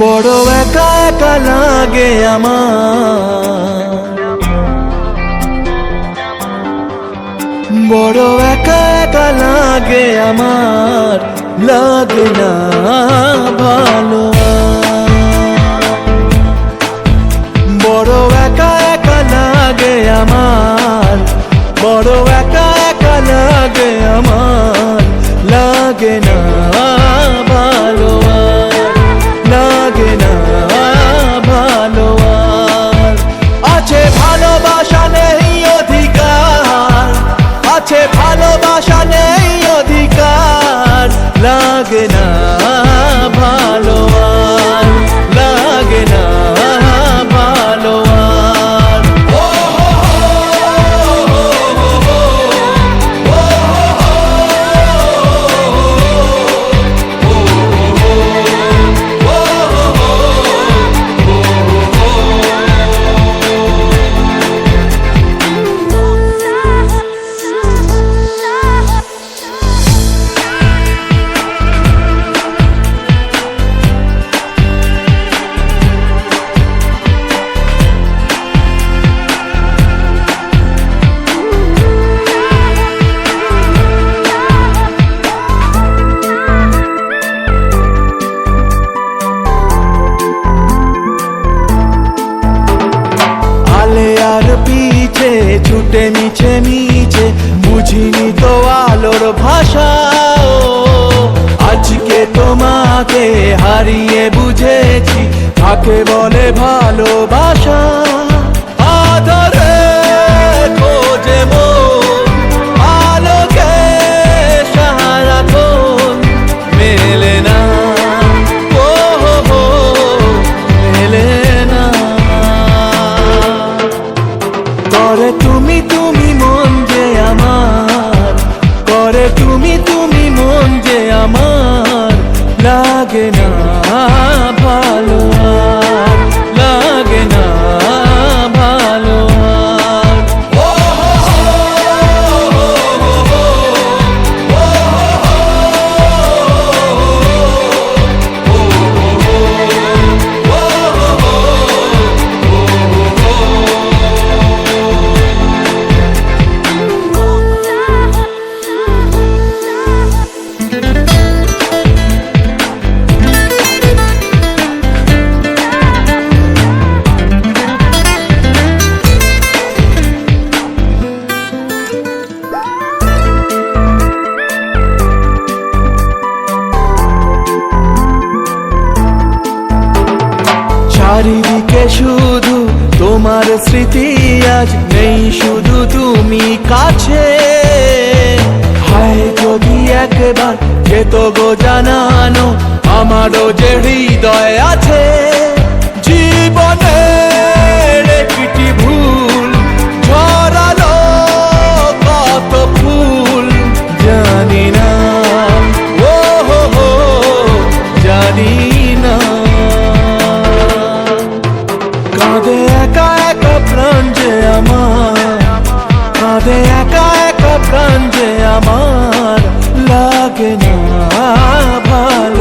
বড় একা একা লাগে আমার, বড় একা একা লাগে আমার, লাগে না ভালো। বড় একা একা লাগে আমার, বড় একা একা লাগে আমার, লাগে না ভালো, লাগে না ভালো। আছে ভালোবাসা নেই অধিকার, আছে ভালোবাসা নেই অধিকার, লাগে না ভালো, লাগে না ভালো। পিছে ছুটে মিছে মিছে বুঝিনি তো আলোর ভাষা, আজকে তোমাকে হারিয়ে বুঝেছি কাকে বলে ভালোবাসা। আদরে খোঁজে মন আলোকে সারাক্ষণ, মেলে না ও মেলে না। করে তুমি তুমি মন যে আমার, করে তুমি তুমি মন যে আমার, লাগে না ভালো, লাগে না ভালো। চারিদিকে শুধু তোমার স্মৃতি, আজ নেই শুধু তুমি কাছে। হায় যদি একবার যেত গো জানানো আমারও যে হৃদয় আছে। জীবনের একটি ভুল ঝরালো কত ফুল, জানি না ও জানি না। কাঁদে একা একা প্রাণ যে আমার, কাঁদে একা একা প্রাণ যে আমার, লাগে না ভালো।